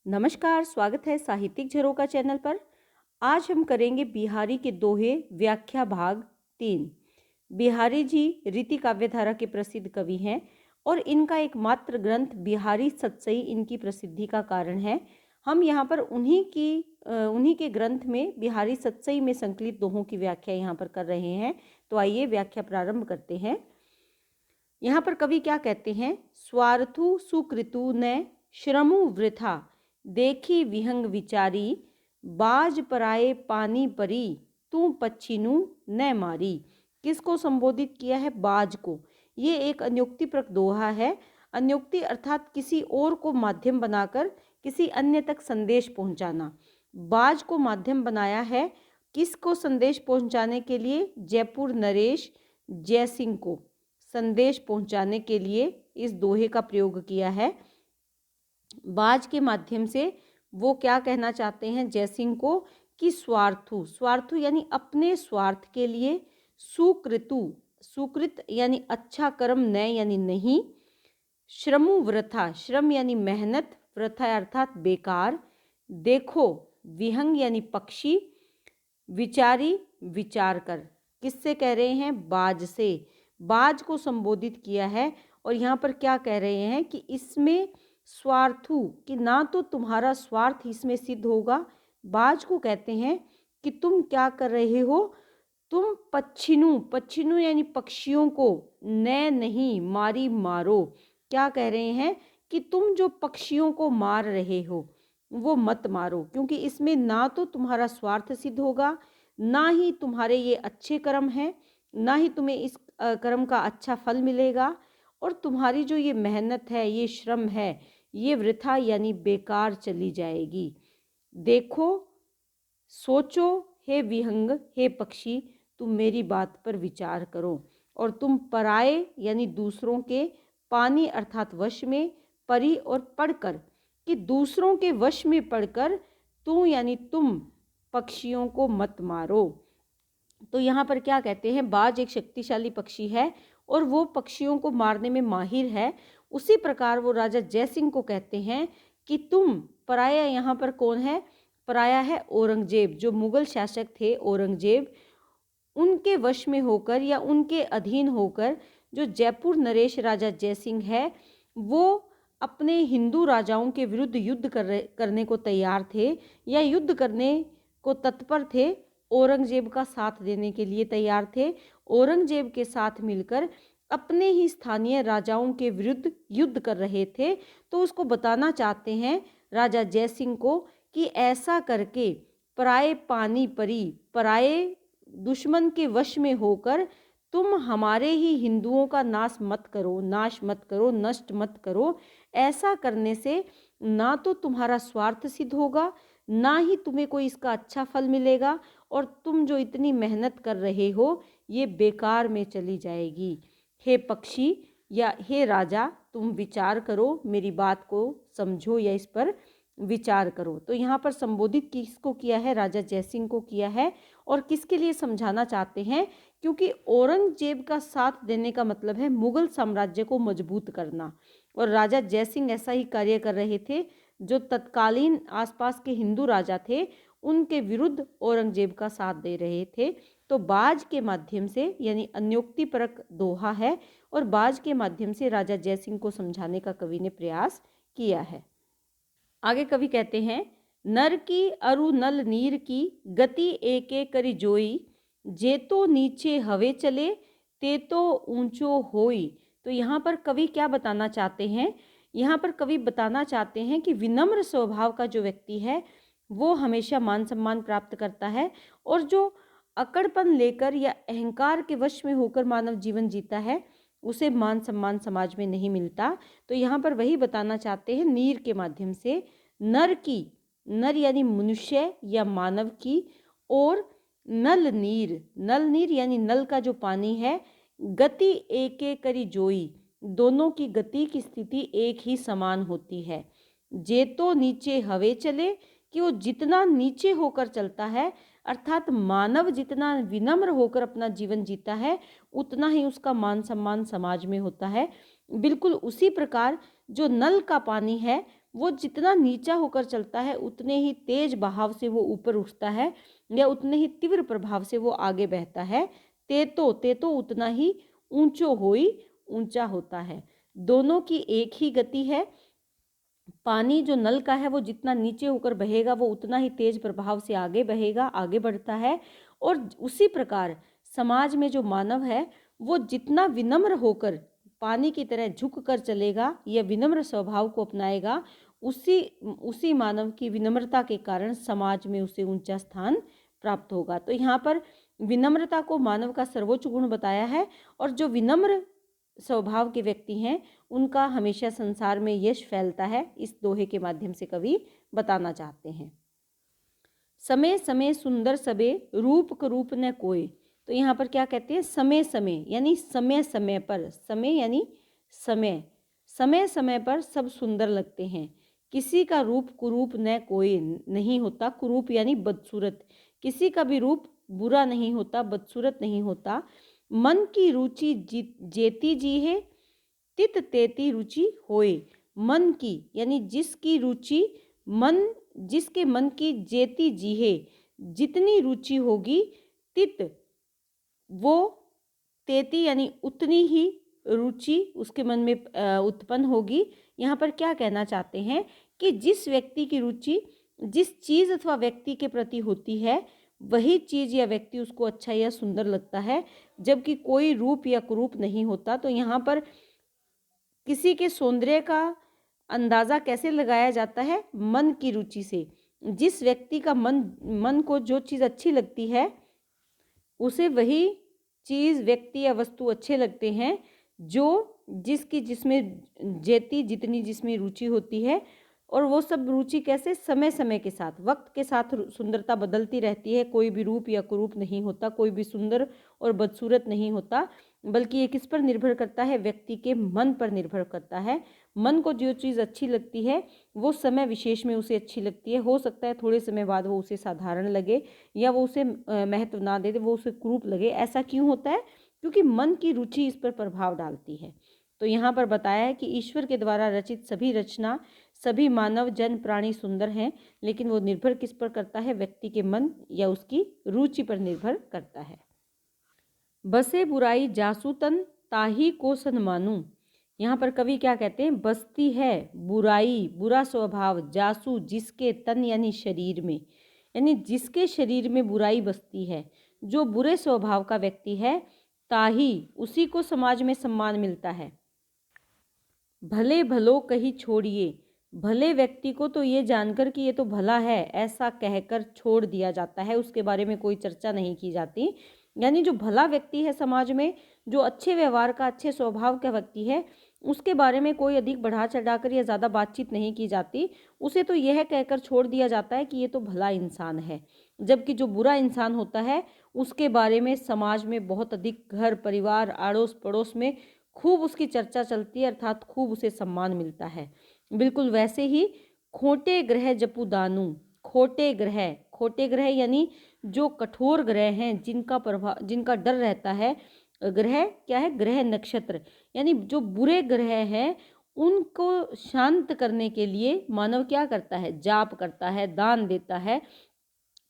नमस्कार, स्वागत है साहित्यिक झरोका चैनल पर। आज हम करेंगे बिहारी के दोहे व्याख्या भाग 3। बिहारी जी रीति काव्यधारा के प्रसिद्ध कवि हैं और इनका एकमात्र ग्रंथ बिहारी सतसई इनकी प्रसिद्धि का कारण है। हम यहाँ पर उन्हीं के ग्रंथ में बिहारी सतसई में संकलित दोहों की व्याख्या यहाँ पर कर रहे हैं। तो आइए व्याख्या प्रारंभ करते हैं। यहाँ पर कवि क्या कहते हैं? स्वार्थु सुकृतु ने श्रमु वृथा, देखी विहंग विचारी, बाज पराए पानी परी, तू पच्छिनु न मारी। किसको संबोधित किया है? बाज को। ये एक अन्योक्तिप्रक दोहा है। अन्योक्ति अर्थात किसी और को माध्यम बनाकर किसी अन्य तक संदेश पहुंचाना। बाज को माध्यम बनाया है किसको संदेश पहुंचाने के लिए? जयपुर नरेश जयसिंह को संदेश पहुंचाने के लिए इस दोहे का प्रयोग किया है। बाज के माध्यम से वो क्या कहना चाहते हैं जयसिंह को कि स्वार्थु यानी अपने स्वार्थ के लिए, सुकृत यानी अच्छा कर्म, न यानी नहीं, श्रमु वृथा, श्रम यानी मेहनत, वृथा अर्थात बेकार, देखो विहंग यानी पक्षी, विचारी विचार कर। किससे कह रहे हैं? बाज से। बाज को संबोधित किया है और यहाँ पर क्या कह रहे हैं कि इसमें स्वार्थु कि ना तो तुम्हारा स्वार्थ इसमें सिद्ध होगा। बाज को कहते हैं कि तुम क्या कर रहे हो? तुम पच्छिनु यानी पक्षियों को, न नहीं मारी मारो। क्या कह रहे हैं कि तुम जो पक्षियों को मार रहे हो वो मत मारो, क्योंकि इसमें ना तो तुम्हारा स्वार्थ सिद्ध होगा, ना ही तुम्हारे ये अच्छे कर्म हैं, ना ही तुम्हें इस कर्म का अच्छा फल मिलेगा, और तुम्हारी जो ये मेहनत है, ये श्रम है, ये वृथा यानी बेकार चली जाएगी। देखो, सोचो हे विहंग, हे पक्षी, तुम मेरी बात पर विचार करो। और तुम पराए यानी दूसरों के, पानी अर्थात वश में, परी और पढ़कर कि दूसरों के वश में पढ़कर, तू यानी तुम पक्षियों को मत मारो। तो यहाँ पर क्या कहते हैं? बाज एक शक्तिशाली पक्षी है और वो पक्षियों को मारने में माहिर है। उसी प्रकार वो राजा जयसिंह को कहते हैं कि तुम पराया, यहाँ पर कौन है? पराया है औरंगजेब, जो मुगल शासक थे औरंगजेब, उनके वश में होकर या उनके अधीन होकर जो जयपुर नरेश राजा जयसिंह है, वो अपने हिंदू राजाओं के विरुद्ध युद्ध करने को तैयार थे या युद्ध करने को तत्पर थे, औरंगजेब का साथ देने के लिए तैयार थे। औरंगजेब के साथ मिलकर अपने ही स्थानीय राजाओं के विरुद्ध युद्ध कर रहे थे। तो उसको बताना चाहते हैं राजा जयसिंह को कि ऐसा करके पराए पानी परी, पराए दुश्मन के वश में होकर तुम हमारे ही हिंदुओं का नाश मत करो, नष्ट मत करो। ऐसा करने से ना तो तुम्हारा स्वार्थ सिद्ध होगा, ना ही तुम्हें कोई इसका अच्छा फल मिलेगा, और तुम जो इतनी मेहनत कर रहे हो ये बेकार में चली जाएगी। हे पक्षी या हे राजा, तुम विचार करो, मेरी बात को समझो या इस पर विचार करो। तो यहाँ पर संबोधित किसको किया है? राजा जयसिंह को किया है। और किसके लिए समझाना चाहते हैं? क्योंकि औरंगजेब का साथ देने का मतलब है मुगल साम्राज्य को मजबूत करना, और राजा जयसिंह ऐसा ही कार्य कर रहे थे। जो तत्कालीन आसपास के हिंदू राजा थे उनके विरुद्ध औरंगजेब का साथ दे रहे थे। तो बाज के माध्यम से, यानी अन्योक्तिपरक दोहा है, और बाज के माध्यम से राजा जयसिंह को समझाने का कवि ने प्रयास किया है। आगे कवि कहते हैं, नर की अरु नल नीर की, गति एके करि जोई, जेतो नीचे हवे चले, तेतो ऊंचो होई। तो यहाँ पर कवि क्या बताना चाहते हैं? यहाँ पर कवि बताना चाहते हैं कि विनम्र स्वभाव का जो व्यक्ति है वो हमेशा मान सम्मान प्राप्त करता है, और जो अकड़पन लेकर या अहंकार के वश में होकर मानव जीवन जीता है उसे मान सम्मान समाज में नहीं मिलता। तो यहाँ पर वही बताना चाहते हैं नीर के माध्यम से, नर की, नर यानी मनुष्य या मानव की, और नल नीर यानी नल का जो पानी है, गति एके करी जोई, दोनों की गति की स्थिति एक ही समान होती है। जेतो नीचे हवे चले, कि वो जितना नीचे होकर चलता है, अर्थात मानव जितना विनम्र होकर अपना जीवन जीता है उतना ही उसका मान सम्मान समाज में होता है। बिल्कुल उसी प्रकार जो नल का पानी है वो जितना नीचा होकर चलता है उतने ही तेज बहाव से वो ऊपर उठता है या उतने ही तीव्र प्रभाव से वो आगे बहता है। तेतो उतना ही ऊंचो होई ऊंचा होता है। दोनों की एक ही गति है। पानी जो नल का है वो जितना नीचे होकर बहेगा वो उतना ही तेज प्रभाव से आगे बहेगा, आगे बढ़ता है। और उसी प्रकार समाज में जो मानव है वो जितना विनम्र होकर पानी की तरह झुक कर चलेगा या विनम्र स्वभाव को अपनाएगा, उसी मानव की विनम्रता के कारण समाज में उसे ऊंचा स्थान प्राप्त होगा। तो यहाँ पर विनम्रता को मानव का सर्वोच्च गुण बताया है और जो विनम्र स्वभाव के व्यक्ति हैं उनका हमेशा संसार में यश फैलता है। इस दोहे के माध्यम से कवि बताना चाहते हैं। समय समय सुंदर सबे रूप क रूप न कोय। तो यहाँ पर क्या कहते हैं, समय समय यानी समय समय पर, समय यानी समय, समय समय पर सब सुंदर लगते हैं। किसी का रूप कुरूप न कोई नहीं होता। कुरूप यानी बदसूरत, किसी का भी रूप बुरा नहीं होता, बदसूरत नहीं होता। मन की रुचि जेती जी है तित तेती रुचि होए। मन की यानी जिसकी रुचि, मन जिसके मन की जेती जी है, जितनी रुचि होगी, तित वो तेती यानी उतनी ही रुचि उसके मन में उत्पन्न होगी। यहाँ पर क्या कहना चाहते हैं कि जिस व्यक्ति की रुचि जिस चीज़ अथवा व्यक्ति के प्रति होती है वही चीज़ या व्यक्ति उसको अच्छा या सुंदर लगता है, जबकि कोई रूप या कुरूप नहीं होता। तो यहाँ पर किसी के सौंदर्य का अंदाज़ा कैसे लगाया जाता है, मन की रुचि से। जिस व्यक्ति का मन को जो चीज़ अच्छी लगती है उसे वही चीज़ व्यक्ति या वस्तु अच्छे लगते हैं जो जिसमें जितनी जिसमें रुचि होती है। और वो सब रुचि कैसे, समय समय के साथ, वक्त के साथ सुंदरता बदलती रहती है। कोई भी रूप या कुरूप नहीं होता, कोई भी सुंदर और बदसूरत नहीं होता, बल्कि ये किस पर निर्भर करता है, व्यक्ति के मन पर निर्भर करता है। मन को जो चीज़ अच्छी लगती है वो समय विशेष में उसे अच्छी लगती है। हो सकता है थोड़े समय बाद वो उसे साधारण लगे या वो उसे महत्व ना दे, वो उसे कुरूप लगे। ऐसा क्यों होता है? क्योंकि मन की रुचि इस पर प्रभाव डालती है। तो यहाँ पर बताया है कि ईश्वर के द्वारा रचित सभी रचना, सभी मानव जन प्राणी सुंदर हैं, लेकिन वो निर्भर किस पर करता है, व्यक्ति के मन या उसकी रुचि पर निर्भर करता है। बसे बुराई जासू तन ताही को सन मानू। यहाँ पर कवि क्या कहते हैं, बसती है बुराई, बुरा स्वभाव, जासू जिसके तन यानी शरीर में, यानी जिसके शरीर में बुराई बसती है, जो बुरे स्वभाव का व्यक्ति है, ताही उसी को समाज में सम्मान मिलता है। भले भलो कही छोड़िए, भले व्यक्ति को तो ये जानकर कि ये तो भला है ऐसा कहकर छोड़ दिया जाता है, उसके बारे में कोई चर्चा नहीं की जाती। यानी जो भला व्यक्ति है समाज में, जो अच्छे व्यवहार का, अच्छे स्वभाव का व्यक्ति है, उसके बारे में कोई अधिक बढ़ा चढ़ाकर या ज़्यादा बातचीत नहीं की जाती। उसे तो यह कहकर छोड़ दिया जाता है कि ये तो भला इंसान है। जबकि जो बुरा इंसान होता है उसके बारे में समाज में बहुत अधिक, घर परिवार आड़ोस पड़ोस में खूब उसकी चर्चा चलती है, अर्थात खूब उसे सम्मान मिलता है। बिल्कुल वैसे ही खोटे ग्रह जपु दानू, खोटे ग्रह यानी जो कठोर ग्रह हैं, जिनका डर रहता है। ग्रह क्या है, ग्रह नक्षत्र, यानी जो बुरे ग्रह हैं उनको शांत करने के लिए मानव क्या करता है, जाप करता है, दान देता है,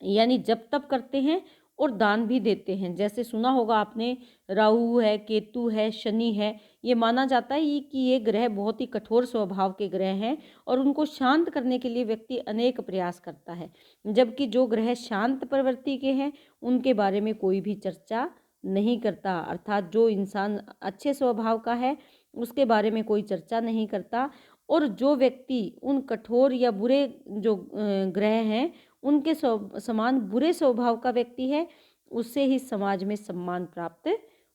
यानी जप तप करते हैं और दान भी देते हैं। जैसे सुना होगा आपने, राहु है, केतु है, शनि है, ये माना जाता है कि ये ग्रह बहुत ही कठोर स्वभाव के ग्रह हैं और उनको शांत करने के लिए व्यक्ति अनेक प्रयास करता है। जबकि जो ग्रह शांत प्रवृत्ति के हैं उनके बारे में कोई भी चर्चा नहीं करता, अर्थात जो इंसान अच्छे स्वभाव का है उसके बारे में कोई चर्चा नहीं करता। और जो व्यक्ति उन कठोर या बुरे जो ग्रह हैं उनके समान बुरे स्वभाव का व्यक्ति है, उससे ही समाज में सम्मान प्राप्त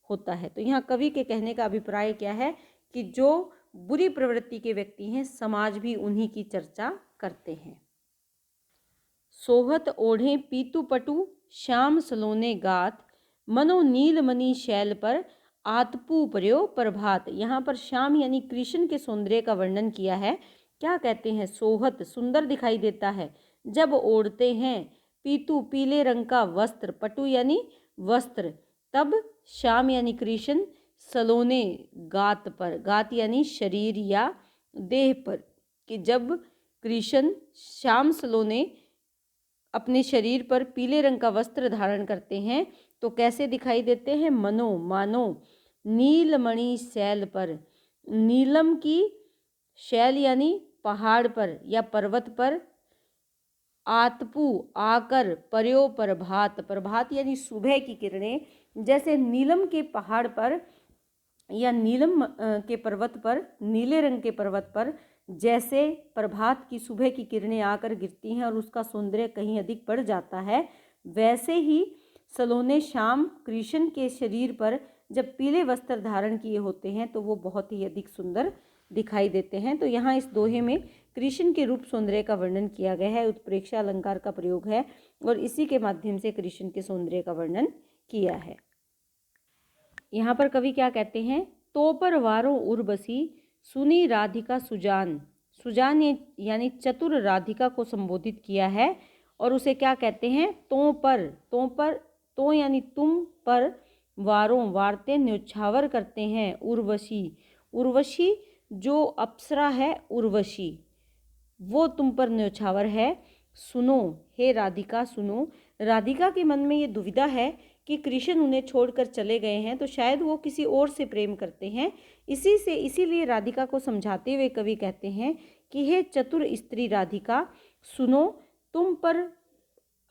होता है। तो यहाँ कवि के कहने का अभिप्राय क्या है कि जो बुरी प्रवृत्ति के व्यक्ति हैं समाज भी उन्हीं की चर्चा करते हैं। सोहत ओढ़े पीतु पटु श्याम सलोने गात, मनो नील मणि शैल पर आतपू पर्यो प्रभात। यहाँ पर श्याम यानी कृष्ण के सौंदर्य का वर्णन किया है। क्या कहते हैं, सोहत सुंदर दिखाई देता है जब ओढ़ते हैं पीतु पीले रंग का वस्त्र, पटु यानी वस्त्र, तब श्याम यानी कृष्ण, सलोने गात पर, गात यानी शरीर या देह पर, कि जब कृष्ण श्याम सलोने अपने शरीर पर पीले रंग का वस्त्र धारण करते हैं तो कैसे दिखाई देते हैं? मानो नीलमणि शैल पर। नीलम की शैल यानी पहाड़ पर या पर्वत पर। आतपू आकर, पर्यो प्रभात, प्रभात यानी सुबह की किरणें, जैसे नीलम के पहाड़ पर या नीलम के पर्वत पर, नीले रंग के पर्वत पर जैसे प्रभात की सुबह की किरणें आकर गिरती हैं और उसका सौंदर्य कहीं अधिक बढ़ जाता है, वैसे ही सलोने श्याम कृष्ण के शरीर पर जब पीले वस्त्र धारण किए होते हैं तो वो बहुत ही अधिक सुंदर दिखाई देते हैं। तो यहाँ इस दोहे में कृष्ण के रूप सौंदर्य का वर्णन किया गया है, उत्प्रेक्षा अलंकार का प्रयोग है और इसी के माध्यम से कृष्ण के सौंदर्य का वर्णन किया है। यहाँ पर कवि क्या कहते हैं? तो पर वारों उर्वशी सुनी राधिका सुजान। सुजान यानी चतुर राधिका को संबोधित किया है और उसे क्या कहते हैं? तो यानी तुम पर वारों वारते न्योछावर करते हैं उर्वशी। उर्वशी जो अप्सरा है, उर्वशी वो तुम पर न्योछावर है। सुनो हे राधिका, सुनो। राधिका के मन में ये दुविधा है कि कृष्ण उन्हें छोड़कर चले गए हैं तो शायद वो किसी और से प्रेम करते हैं। इसीलिए राधिका को समझाते हुए कवि कहते हैं कि हे चतुर स्त्री राधिका, सुनो, तुम पर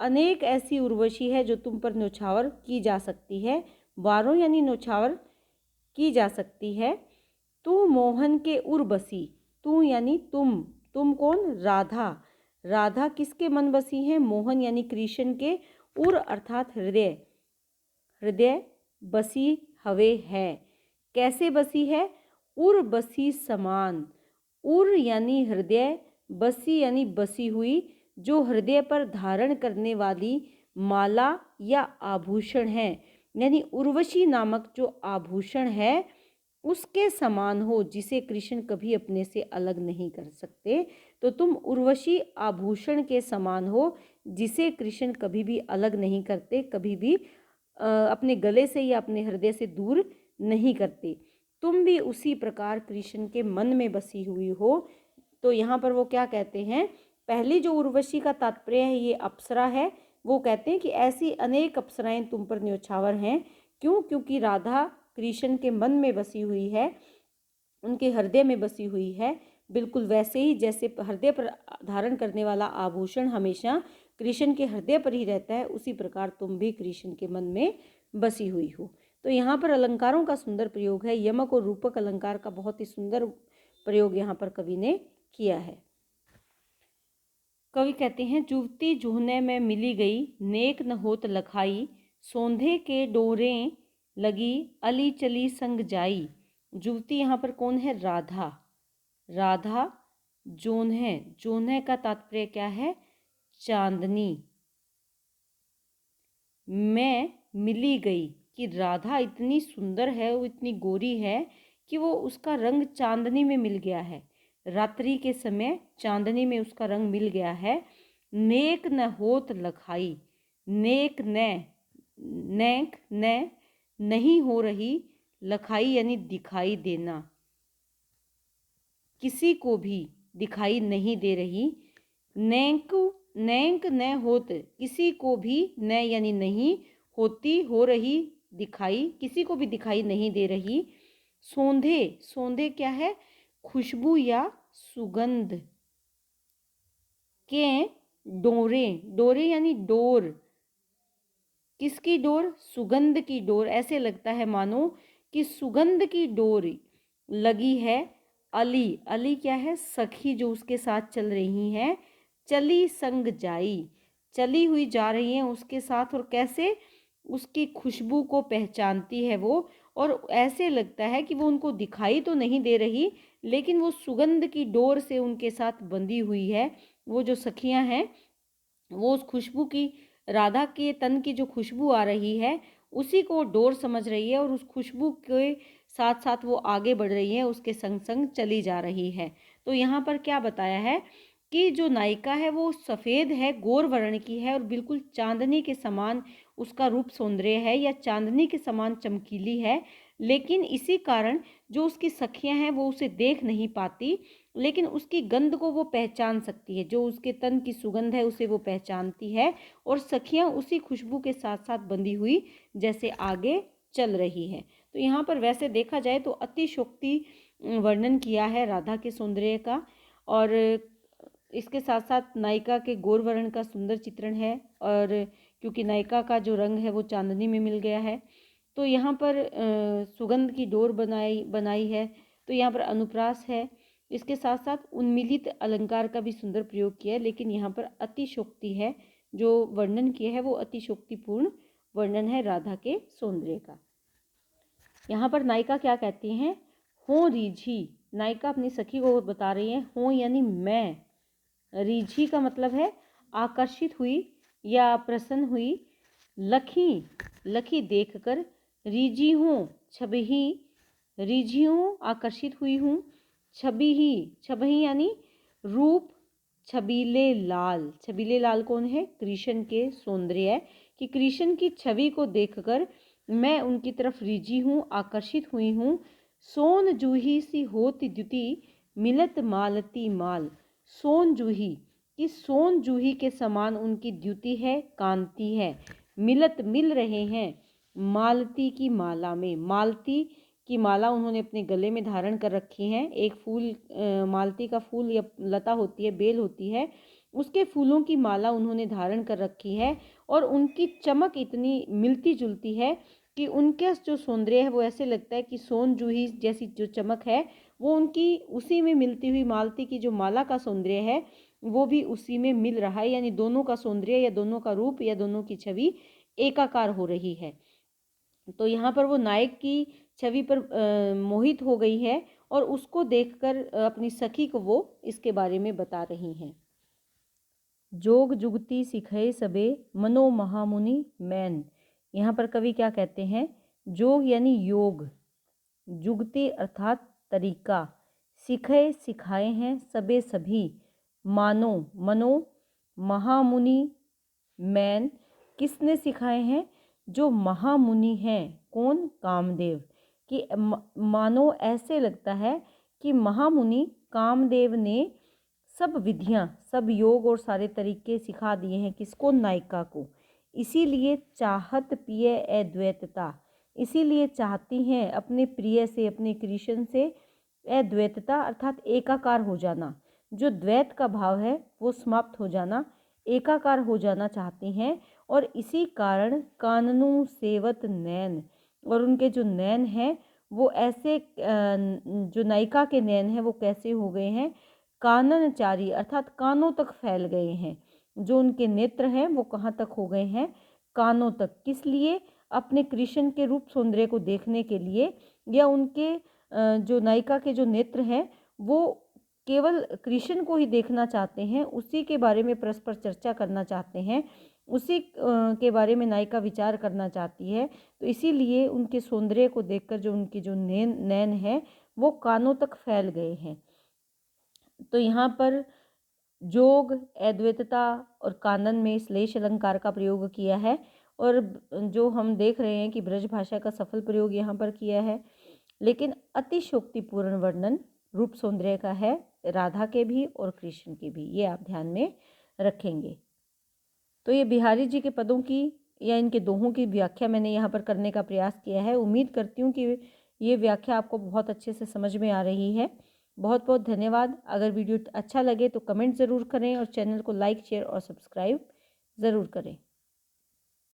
अनेक ऐसी उर्वशी है जो तुम पर न्योछावर की जा सकती है। वारों यानी न्योछावर की जा सकती है। तू मोहन के उर बसी। तू यानी तुम कौन? राधा। राधा किसके मन बसी है? मोहन यानी कृष्ण के। उर अर्थात हृदय। हृदय बसी हवे है। कैसे बसी है? उर बसी समान। उर यानी हृदय, बसी यानी बसी हुई, जो हृदय पर धारण करने वाली माला या आभूषण है, यानी उर्वशी नामक जो आभूषण है उसके समान हो, जिसे कृष्ण कभी अपने से अलग नहीं कर सकते। तो तुम उर्वशी आभूषण के समान हो जिसे कृष्ण कभी भी अलग नहीं करते, कभी भी अपने गले से या अपने हृदय से दूर नहीं करते। तुम भी उसी प्रकार कृष्ण के मन में बसी हुई हो। तो यहाँ पर वो क्या कहते हैं? पहली जो उर्वशी का तात्पर्य है ये अप्सरा है। वो कहते हैं कि ऐसी अनेक अप्सराएं तुम पर न्योछावर हैं। क्यों? क्योंकि राधा कृष्ण के मन में बसी हुई है, उनके हृदय में बसी हुई है। बिल्कुल वैसे ही जैसे हृदय पर धारण करने वाला आभूषण हमेशा कृष्ण के हृदय पर ही रहता है, उसी प्रकार तुम भी कृष्ण के मन में बसी हुई हो। तो यहाँ पर अलंकारों का सुंदर प्रयोग है। यमक और रूपक अलंकार का बहुत ही सुंदर प्रयोग यहाँ पर कवि ने किया है। कवि कहते हैं, जुवती जुहने में मिली गई, नेक न होत लखाई, सोंधे के डोरे लगी, अली चली संग जाई। जुवती यहाँ पर कौन है? राधा। राधा जोन है। जोन का तात्पर्य क्या है? चांदनी। मैं मिली गई कि राधा इतनी सुंदर है, वो इतनी गोरी है कि वो उसका रंग चांदनी में मिल गया है। रात्रि के समय चांदनी में उसका रंग मिल गया है। नेक न होत लखाई। नेक नेक न नहीं हो रही, लखाई यानी दिखाई देना, किसी को भी दिखाई नहीं दे रही। नैक न होत, किसी को भी, न यानी नहीं, होती हो रही, दिखाई, किसी को भी दिखाई नहीं दे रही। सोंधे, सोंधे क्या है? खुशबू या सुगंध। के डोरे, डोरे यानी डोर, किसकी डोर? सुगंध की डोर। ऐसे लगता है मानो कि सुगंध की डोर लगी है। अली, अली क्या है? सखी जो उसके साथ चल रही हैं। चली संग जाई, चली हुई जा रही हैं उसके साथ, और कैसे? उसकी खुशबू को पहचानती है वो, और ऐसे लगता है कि वो उनको दिखाई तो नहीं दे रही, लेकिन वो सुगंध की डोर से उनके साथ बंधी हुई है। वो जो सखियां हैं वो उस खुशबू की, राधा के तन की जो खुशबू आ रही है उसी को डोर समझ रही है, और उस खुशबू के साथ साथ वो आगे बढ़ रही है, उसके संग संग चली जा रही है। तो यहाँ पर क्या बताया है कि जो नायिका है वो सफ़ेद है, गोर वर्ण की है, और बिल्कुल चांदनी के समान उसका रूप सौंदर्य है, या चांदनी के समान चमकीली है। लेकिन इसी कारण जो उसकी सखियां हैं वो उसे देख नहीं पाती, लेकिन उसकी गंध को वो पहचान सकती है, जो उसके तन की सुगंध है उसे वो पहचानती है, और सखियां उसी खुशबू के साथ साथ बंधी हुई जैसे आगे चल रही है। तो यहाँ पर वैसे देखा जाए तो अतिशयोक्ति वर्णन किया है राधा के सौंदर्य का, और इसके साथ साथ नायिका के गौर वर्ण का सुंदर चित्रण है, और क्योंकि नायिका का जो रंग है वो चांदनी में मिल गया है, तो यहाँ पर सुगंध की डोर बनाई है, तो यहाँ पर अनुप्रास है। इसके साथ साथ उन्मिलित अलंकार का भी सुंदर प्रयोग किया है, लेकिन यहाँ पर अतिशोक्ति है, जो वर्णन किया है वो अतिशोक्तिपूर्ण वर्णन है राधा के सौंदर्य का। यहाँ पर नायिका क्या कहती हैं, हो रीझी, नायिका अपनी सखी को बता रही है, हो यानी मैं, रीझी का मतलब है आकर्षित हुई या प्रसन्न हुई, लखी, लखी देखकर, रीझी हूँ, छबही, रीझी हूँ आकर्षित हुई हूँ, छबी, छबही यानी रूप, छबीले लाल, छबीले लाल कौन है, कृष्ण के सौंदर्य है, कि कृष्ण की छवि को देखकर मैं उनकी तरफ रीझी हूँ, आकर्षित हुई हूँ। सोन जूही सी होती द्युति, मिलत मालती माल, सोन जूही, कि सोन जूही के समान उनकी द्युति है, कांति है, मिलत मिल रहे हैं, मालती की माला में, मालती की माला उन्होंने अपने गले में धारण कर रखी है। एक फूल, मालती का फूल या लता होती है, बेल होती है, उसके फूलों की माला उन्होंने धारण कर रखी है, और उनकी चमक इतनी मिलती जुलती है कि उनके जो सौंदर्य है वो ऐसे लगता है कि सोन जूही जैसी जो चमक है वो उनकी उसी में मिलती हुई, मालती की जो माला का सौंदर्य है वो भी उसी में मिल रहा है, यानी दोनों का सौंदर्य या दोनों का रूप या दोनों की छवि एकाकार हो रही है। तो यहाँ पर वो नायक की छवि पर मोहित हो गई है, और उसको देखकर अपनी सखी को वो इसके बारे में बता रही हैं। जोग जुगती सिखय सबे, मनो महामुनि मैन, यहाँ पर कवि क्या कहते हैं, जोग यानी योग, जुगती अर्थात तरीका, सिखय सिखाए हैं, सबे सभी, मानो मनो, महामुनि मैन, किसने सिखाए हैं, जो महामुनि हैं, कौन, कामदेव, कि मानो ऐसे लगता है कि महामुनि कामदेव ने सब विधियां, सब योग और सारे तरीके सिखा दिए हैं, किसको, नायिका को, इसीलिए चाहत पिय अद्वैतता, इसीलिए चाहती हैं अपने प्रिय से, अपने कृष्ण से, अद्वैतता अर्थात एकाकार हो जाना, जो द्वैत का भाव है वो समाप्त हो जाना, एकाकार हो जाना चाहती हैं, और इसी कारण काननू सेवत नैन, और उनके जो नैन हैं वो ऐसे, जो नायिका के नैन हैं वो कैसे हो गए हैं, काननचारी अर्थात कानों तक फैल गए हैं, जो उनके नेत्र हैं वो कहाँ तक हो गए हैं, कानों तक, किस लिए, अपने कृष्ण के रूप सौंदर्य को देखने के लिए, या उनके जो नायिका के जो नेत्र हैं वो केवल कृष्ण को ही देखना चाहते हैं, उसी के बारे में परस्पर चर्चा करना चाहते हैं, उसी के बारे में नायिका विचार करना चाहती है, तो इसीलिए उनके सौंदर्य को देखकर जो उनकी जो नैन है वो कानों तक फैल गए हैं। तो यहाँ पर जोग, अद्वैतता और कानन में श्लेष अलंकार का प्रयोग किया है, और जो हम देख रहे हैं कि ब्रज भाषा का सफल प्रयोग यहाँ पर किया है, लेकिन अतिशयोक्तिपूर्ण वर्णन रूप सौंदर्य का है, राधा के भी और कृष्ण के भी, ये आप ध्यान में रखेंगे। तो ये बिहारी जी के पदों की या इनके दोहों की व्याख्या मैंने यहाँ पर करने का प्रयास किया है। उम्मीद करती हूँ कि ये व्याख्या आपको बहुत अच्छे से समझ में आ रही है। बहुत बहुत धन्यवाद। अगर वीडियो अच्छा लगे तो कमेंट ज़रूर करें, और चैनल को लाइक, शेयर और सब्सक्राइब ज़रूर करें।